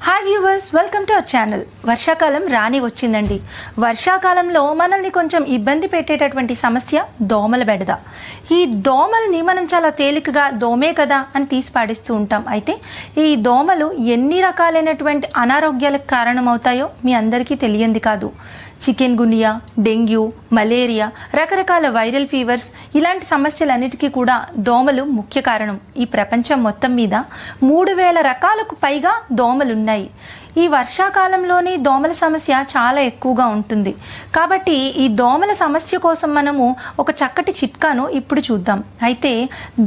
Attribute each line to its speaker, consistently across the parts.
Speaker 1: Hi viewers, welcome to our channel. వర్షాకాలం రాని వచ్చిందండి. వర్షాకాలంలో మనల్ని కొంచెం ఇబ్బంది పెట్టేటటువంటి సమస్య దోమల బెడద. ఈ దోమల్ని మనం చాలా తేలికగా దోమే కదా అని తీసి పాడిస్తూ ఉంటాం. అయితే ఈ దోమలు ఎన్ని రకాలైనటువంటి అనారోగ్యాలకు కారణమవుతాయో మీ అందరికీ తెలియంది కాదు. చికెన్ గునియా, డెంగ్యూ, మలేరియా, రకరకాల వైరల్ ఫీవర్స్, ఇలాంటి సమస్యలన్నిటికీ కూడా దోమలు ముఖ్య కారణం. ఈ ప్రపంచం మొత్తం మీద 3000 రకాలకు పైగా దోమలున్నాయి. ఈ వర్షాకాలంలోని దోమల సమస్య చాలా ఎక్కువగా ఉంటుంది. కాబట్టి ఈ దోమల సమస్య కోసం మనము ఒక చక్కటి చిట్కాను ఇప్పుడు చూద్దాం. అయితే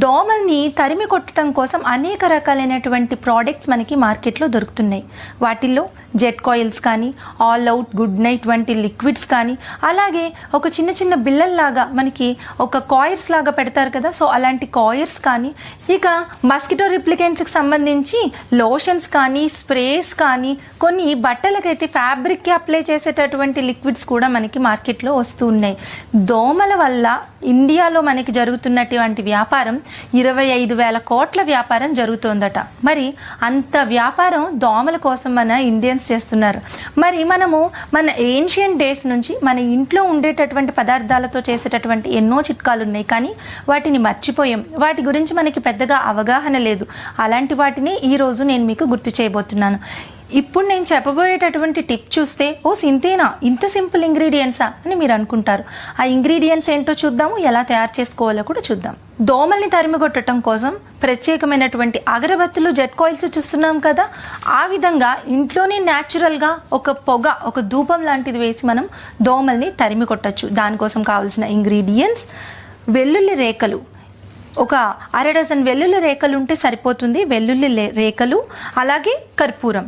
Speaker 1: దోమల్ని తరిమి కొట్టడం కోసం అనేక రకాలైనటువంటి ప్రోడక్ట్స్ మనకి మార్కెట్లో దొరుకుతున్నాయి. వాటిల్లో జెట్ కాయిల్స్ కానీ, ఆల్ అవుట్, గుడ్ నైట్ వంటి లిక్విడ్స్ కానీ, అలాగే ఒక చిన్న చిన్న బిళ్ళల్లాగా మనకి ఒక కాయిర్స్ లాగా పెడతారు కదా, సో అలాంటి కాయిర్స్ కానీ, ఇక మస్కిటో రిప్లికెంట్స్కి సంబంధించి లోషన్స్ కానీ, స్ప్రేస్ కానీ, కొన్ని బట్టలకైతే ఫ్యాబ్రిక్కి అప్లై చేసేటటువంటి లిక్విడ్స్ కూడా మనకి మార్కెట్లో వస్తూ ఉన్నాయి. దోమల వల్ల ఇండియాలో మనకి జరుగుతున్నటువంటి వ్యాపారం 25,000 కోట్ల వ్యాపారం జరుగుతోందట. మరి అంత వ్యాపారం దోమల కోసం మన ఇండియన్స్ చేస్తున్నారు. మరి మనము మన ఏన్షియంట్ డేస్ నుంచి మన ఇంట్లో ఉండేటటువంటి పదార్థాలతో చేసేటటువంటి ఎన్నో చిట్కాలు ఉన్నాయి, కానీ వాటిని మర్చిపోయాం. వాటి గురించి మనకి పెద్దగా అవగాహన లేదు. అలాంటి వాటిని ఈరోజు నేను మీకు గుర్తు చేయబోతున్నాను. ఇప్పుడు నేను చెప్పబోయేటటువంటి టిప్ చూస్తే, ఓ సింతేనా, ఇంత సింపుల్ ఇంగ్రీడియంట్సా అని మీరు అనుకుంటారు. ఆ ఇంగ్రీడియంట్స్ ఏంటో చూద్దాము, ఎలా తయారు చేసుకోవాలో కూడా చూద్దాం. దోమల్ని తరిమికొట్టడం కోసం ప్రత్యేకమైనటువంటి అగరబత్తులు, జెట్ కాయిల్స్ చూస్తున్నాం కదా, ఆ విధంగా ఇంట్లోనే న్యాచురల్గా ఒక పొగ, ఒక ధూపం లాంటిది వేసి మనం దోమల్ని తరిమి కొట్టచ్చు. దానికోసం కావాల్సిన ఇంగ్రీడియంట్స్: వెల్లుల్లి రేకలు, ఒక 1/2 డజన్ వెల్లుల్లి రేకలు ఉంటే సరిపోతుంది. వెల్లుల్లి రేకలు, అలాగే కర్పూరం.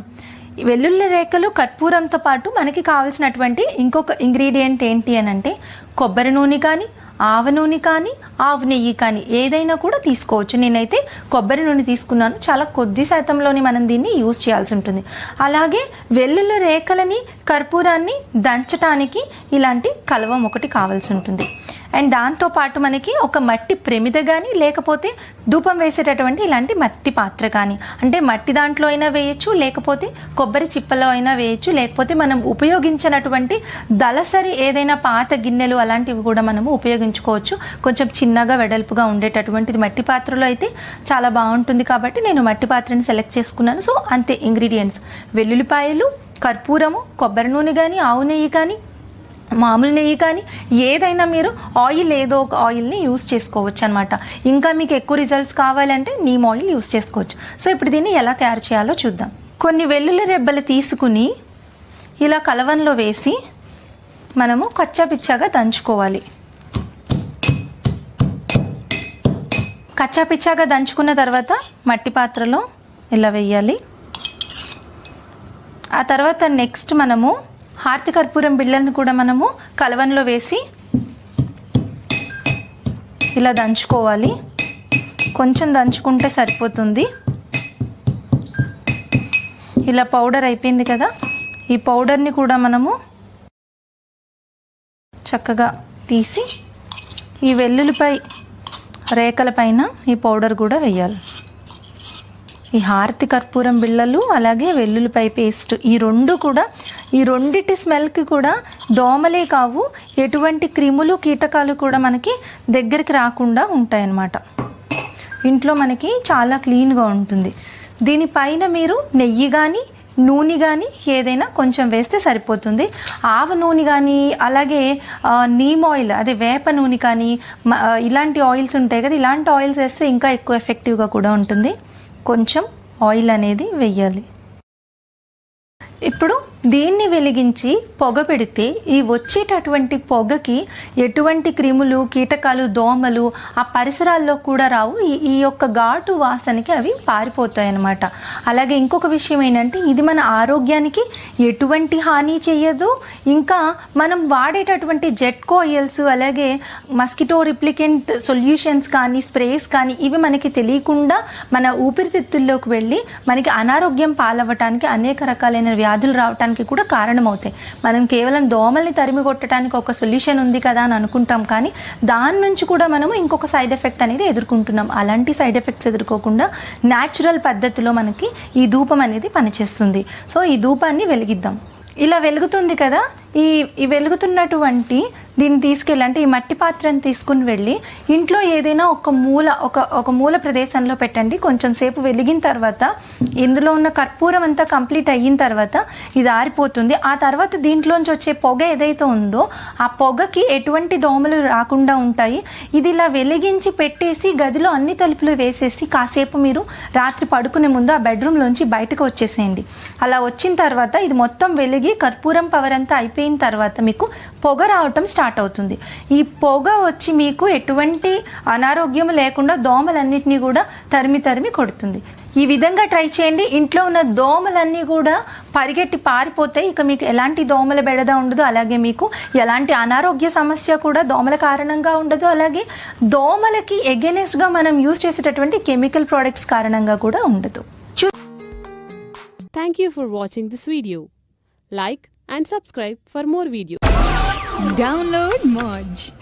Speaker 1: వెల్లుల్లి రేకలు, కర్పూరంతో పాటు మనకి కావాల్సినటువంటి ఇంకొక ఇంగ్రీడియంట్ ఏంటి అని అంటే, కొబ్బరి నూనె కానీ, ఆవ నూనె కానీ, ఆవు నెయ్యి కానీ ఏదైనా కూడా తీసుకోవచ్చు. నేనైతే కొబ్బరి నూనె తీసుకున్నాను. చాలా కొద్ది శాతంలోని మనం దీన్ని యూజ్ చేయాల్సి ఉంటుంది. అలాగే వెల్లుల్లి రేకలని, కర్పూరాన్ని దంచటానికి ఇలాంటి కలవం ఒకటి కావాల్సి ఉంటుంది. అండ్ దాంతోపాటు మనకి ఒక మట్టి ప్రమిద కానీ, లేకపోతే ధూపం వేసేటటువంటి ఇలాంటి మట్టి పాత్ర కానీ, అంటే మట్టి దాంట్లో అయినా వేయచ్చు, లేకపోతే కొబ్బరి చిప్పలో అయినా వేయచ్చు, లేకపోతే మనం ఉపయోగించినటువంటి దళసరి ఏదైనా పాత గిన్నెలు అలాంటివి కూడా మనము ఉపయోగించుకోవచ్చు. కొంచెం చిన్నగా వెడల్పుగా ఉండేటటువంటిది మట్టి పాత్రలో అయితే చాలా బాగుంటుంది. కాబట్టి నేను మట్టి పాత్రని సెలెక్ట్ చేసుకున్నాను. సో అంతే ఇంగ్రీడియంట్స్: వెల్లుల్లిపాయలు, కర్పూరము, కొబ్బరి నూనె కానీ, ఆవు నెయ్యి కానీ, మామూలు నెయ్యి కానీ, ఏదైనా మీరు ఆయిల్ ఏదో ఒక ఆయిల్ని యూస్ చేసుకోవచ్చు అనమాట. ఇంకా మీకు ఎక్కువ రిజల్ట్స్ కావాలంటే నీమ్ ఆయిల్ యూస్ చేసుకోవచ్చు. సో ఇప్పుడు దీన్ని ఎలా తయారు చేయాలో చూద్దాం. కొన్ని వెల్లుల్లి రెబ్బలు తీసుకుని ఇలా కలవంలో వేసి మనము కచ్చాపిచ్చాగా దంచుకోవాలి. కచ్చాపిచ్చాగా దంచుకున్న తర్వాత మట్టి పాత్రలో ఇలా వేయాలి. ఆ తర్వాత నెక్స్ట్ మనము హారతి కర్పూరం బిళ్ళను కూడా మనము కలవంలో వేసి ఇలా దంచుకోవాలి. కొంచెం దంచుకుంటే సరిపోతుంది. ఇలా పౌడర్ అయిపోయింది కదా, ఈ పౌడర్ని కూడా మనము చక్కగా తీసి ఈ వెల్లుల్లిపై రేకల పైన ఈ పౌడర్ కూడా వేయాలి. ఈ హారతి కర్పూరం బిళ్ళలు, అలాగే వెల్లుల్లిపై పేస్ట్, ఈ రెండు కూడా, ఈ రెండిటి స్మెల్కి కూడా దోమలే కావు, ఎటువంటి క్రిములు, కీటకాలు కూడా మనకి దగ్గరికి రాకుండా ఉంటాయన్నమాట. ఇంట్లో మనకి చాలా క్లీన్గా ఉంటుంది. దీనిపైన మీరు నెయ్యి కానీ, నూనె కానీ ఏదైనా కొంచెం వేస్తే సరిపోతుంది. ఆవ నూనె కానీ, అలాగే నీమ్ ఆయిల్, అదే వేప నూనె కానీ, ఇలాంటి ఆయిల్స్ ఉంటాయి కదా, ఇలాంటి ఆయిల్స్ వేస్తే ఇంకా ఎక్కువ ఎఫెక్టివ్గా కూడా ఉంటుంది. కొంచెం ఆయిల్ అనేది వేయాలి. ఇప్పుడు దీన్ని వెలిగించి పొగ పెడితే ఈ వచ్చేటటువంటి పొగకి ఎటువంటి క్రిములు, కీటకాలు, దోమలు ఆ పరిసరాల్లో కూడా రావు. ఈ యొక్క ఘాటు వాసనకి అవి పారిపోతాయి అన్నమాట. అలాగే ఇంకొక విషయం ఏంటంటే, ఇది మన ఆరోగ్యానికి ఎటువంటి హాని చేయదు. ఇంకా మనం వాడేటటువంటి జెట్ కాయిల్స్, అలాగే మస్కిటో రిప్లికెంట్ సొల్యూషన్స్ కానీ, స్ప్రేస్ కానీ, ఇవి మనకి తెలియకుండా మన ఊపిరితిత్తుల్లోకి వెళ్ళి మనకి అనారోగ్యం పాలవ్వటానికి, అనేక రకాలైన వ్యాధులు రావటానికి రావడానికి కూడా కారణమవుతాయి. మనం కేవలం దోమల్ని తరిమి కొట్టడానికి ఒక సొల్యూషన్ ఉంది కదా అని అనుకుంటాం, కానీ దాని నుంచి కూడా మనము ఇంకొక సైడ్ ఎఫెక్ట్ అనేది ఎదుర్కొంటున్నాం. అలాంటి సైడ్ ఎఫెక్ట్స్ ఎదుర్కోకుండా న్యాచురల్ పద్ధతిలో మనకి ఈ ధూపం అనేది పనిచేస్తుంది. సో ఈ ధూపాన్ని వెలిగిద్దాం. ఇలా వెలుగుతుంది కదా, ఈ వెలుగుతున్నటువంటి దీన్ని తీసుకెళ్ళి, అంటే ఈ మట్టి పాత్రను తీసుకుని వెళ్ళి ఇంట్లో ఏదైనా ఒక మూల ప్రదేశంలో పెట్టండి. కొంచెం సేపు వెలిగిన తర్వాత ఇందులో ఉన్న కర్పూరం అంతా కంప్లీట్ అయిన తర్వాత ఇది ఆరిపోతుంది. ఆ తర్వాత దీంట్లోంచి వచ్చే పొగ ఏదైతే ఉందో ఆ పొగకి ఎటువంటి దోమలు రాకుండా ఉంటాయి. ఇది ఇలా వెలిగించి పెట్టేసి గదిలో అన్ని తలుపులు వేసేసి కాసేపు మీరు రాత్రి పడుకునే ముందు ఆ బెడ్రూమ్లోంచి బయటకు వచ్చేసేయండి. అలా వచ్చిన తర్వాత ఇది మొత్తం వెలిగి కర్పూరం పవర్ అంతా అయిపోయిన తర్వాత మీకు పొగ రావటం స్టార్ట్ అవుతుంది. ఈ పొగ వచ్చి మీకు ఎటువంటి అనారోగ్యం లేకుండా దోమలన్నిటినీ కూడా తరిమి కొడుతుంది. ఈ విధంగా ట్రై చేయండి. ఇంట్లో ఉన్న దోమలన్నీ కూడా పరిగెట్టి పారిపోతాయి. ఇక మీకు ఎలాంటి దోమల బెడద ఉండదు, అలాగే మీకు ఎలాంటి అనారోగ్య సమస్య కూడా దోమల కారణంగా ఉండదు, అలాగే దోమలకి ఎగెనెస్ట్గా మనం యూజ్ చేసేటటువంటి కెమికల్ ప్రోడక్ట్స్ కారణంగా కూడా ఉండదు.
Speaker 2: Thank you for watching this video. Like and subscribe for more videos.
Speaker 3: Download Moj.